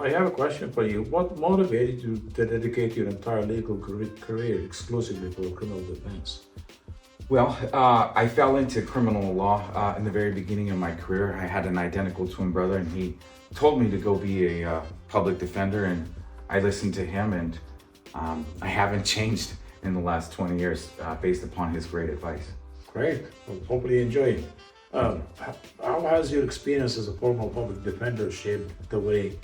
I have a question for you. What motivated you to dedicate your entire legal career exclusively for criminal defense? Well, I fell into criminal law in the very beginning of my career. I had an identical twin brother, and he told me to go be a public defender, and I listened to him, and I haven't changed in the last 20 years based upon his great advice. Great. Well, hopefully you enjoy it. How has your experience as a former public defender shaped the way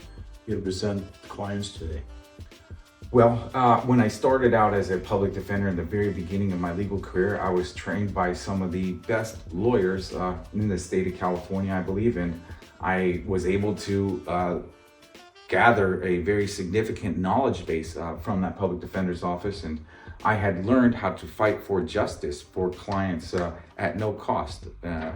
you represent clients today? Well, when I started out as a public defender in the very beginning of my legal career, I was trained by some of the best lawyers in the state of California, I believe, and I was able to gather a very significant knowledge base from that public defender's office, and I had learned how to fight for justice for clients at no cost.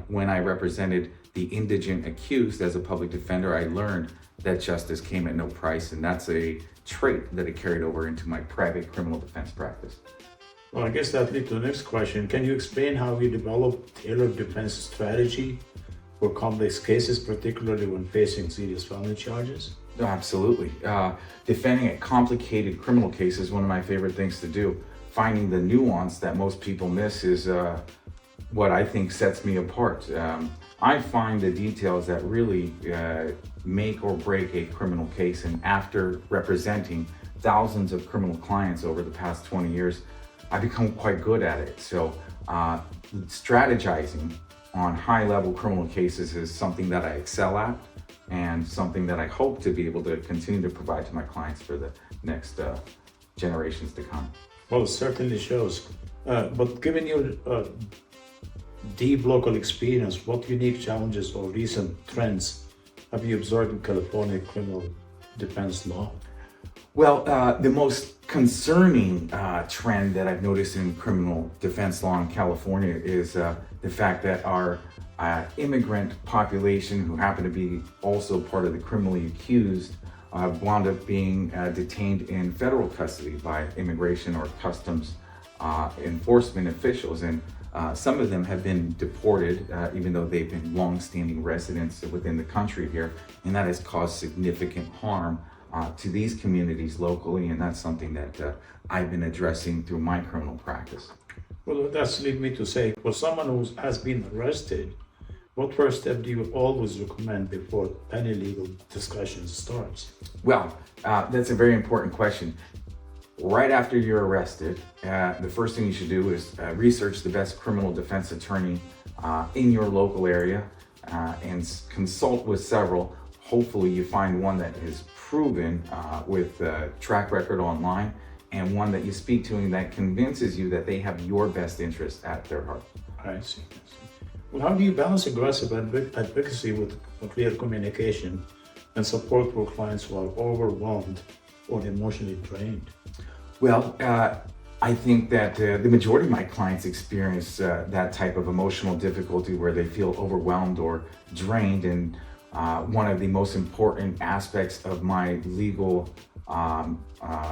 When I represented the indigent accused as a public defender, I learned that justice came at no price, and that's a trait that I carried over into my private criminal defense practice. Well, I guess that leads to the next question. Can you explain how you develop tailored defense strategy for complex cases, particularly when facing serious felony charges? Absolutely. Defending a complicated criminal case is one of my favorite things to do. Finding the nuance that most people miss is what I think sets me apart. I find the details that really make or break a criminal case, and after representing thousands of criminal clients over the past 20 years, I've become quite good at it. So strategizing on high-level criminal cases is something that I excel at, and something that I hope to be able to continue to provide to my clients for the next generations to come. Well, it certainly shows. But given your deep local experience, what unique challenges or recent trends have you observed in California criminal defense law? Well, the most concerning trend that I've noticed in criminal defense law in California is the fact that our immigrant population, who happen to be also part of the criminally accused, wound up being detained in federal custody by immigration or customs enforcement officials. And some of them have been deported, even though they've been long-standing residents within the country here, and that has caused significant harm to these communities locally, and that's something that I've been addressing through my criminal practice. Well, that's lead me to say, for someone who has been arrested, what first step do you always recommend before any legal discussion starts? Well, that's a very important question. Right after you're arrested, the first thing you should do is research the best criminal defense attorney in your local area and consult with several. Hopefully you find one that is proven with a track record online, and one that you speak to and that convinces you that they have your best interest at their heart. I see. Well, how do you balance aggressive advocacy with clear communication and support for clients who are overwhelmed or emotionally drained? Well, I think that the majority of my clients experience that type of emotional difficulty where they feel overwhelmed or drained. And one of the most important aspects of my legal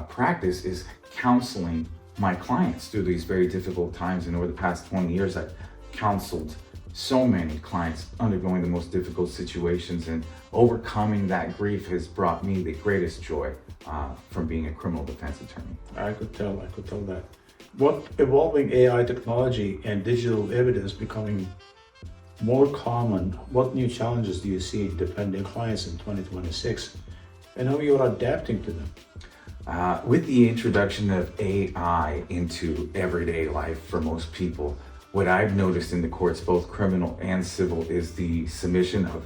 practice is counseling my clients through these very difficult times. And over the past 20 years, I've counseled so many clients undergoing the most difficult situations, and overcoming that grief has brought me the greatest joy from being a criminal defense attorney. I could tell that. What evolving AI technology and digital evidence becoming more common, what new challenges do you see defending clients in 2026, and how you're adapting to them? With the introduction of AI into everyday life for most people, what I've noticed in the courts, both criminal and civil, is the submission of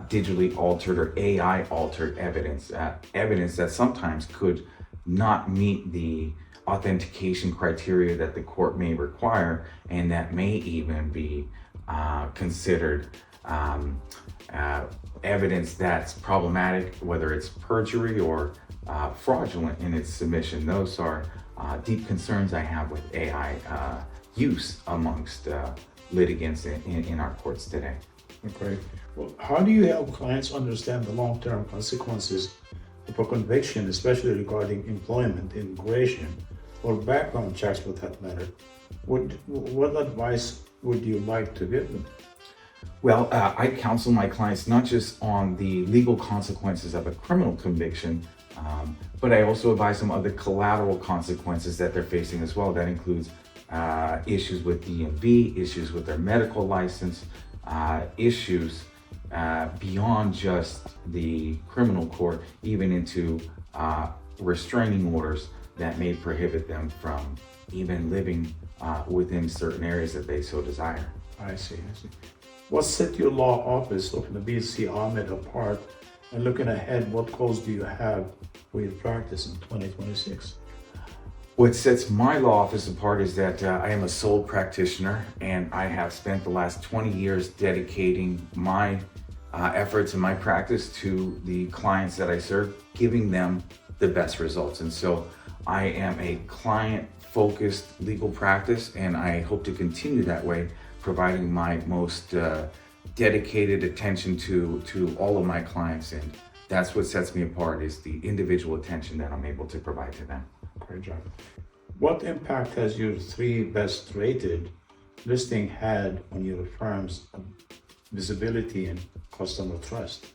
digitally altered or AI altered evidence, evidence that sometimes could not meet the authentication criteria that the court may require, and that may even be considered evidence that's problematic, whether it's perjury or fraudulent in its submission. Those are deep concerns I have with AI use amongst litigants in our courts today. Okay. Well, how do you help clients understand the long-term consequences of a conviction, especially regarding employment, immigration, or background checks for that matter? What advice would you like to give them? Well, I counsel my clients not just on the legal consequences of a criminal conviction, but I also advise them of the collateral consequences that they're facing as well. That includes issues with DMV, issues with their medical license, issues beyond just the criminal court, even into restraining orders that may prohibit them from even living within certain areas that they so desire. I see. What set your law office of Nabiel C. Ahmed apart? And looking ahead, what goals do you have for your practice in 2026? What sets my law office apart is that I am a sole practitioner, and I have spent the last 20 years dedicating my efforts in my practice to the clients that I serve, giving them the best results. And so I am a client-focused legal practice, and I hope to continue that way, providing my most dedicated attention to all of my clients. And that's what sets me apart, is the individual attention that I'm able to provide to them. Great job. What impact has your 3BestRated listing had on your firm's visibility and customer trust?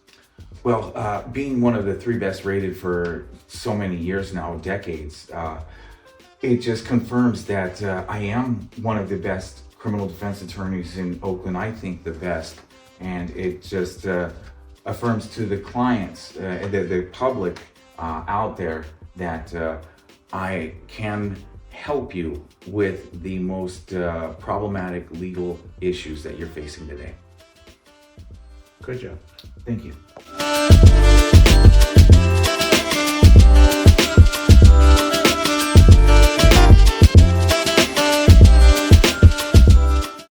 Well, being one of the 3Best Rated for so many years now, decades, it just confirms that I am one of the best criminal defense attorneys in Oakland. I think the best, and it just affirms to the clients, the public out there, that I can help you with the most problematic legal issues that you're facing today. Good job. Thank you.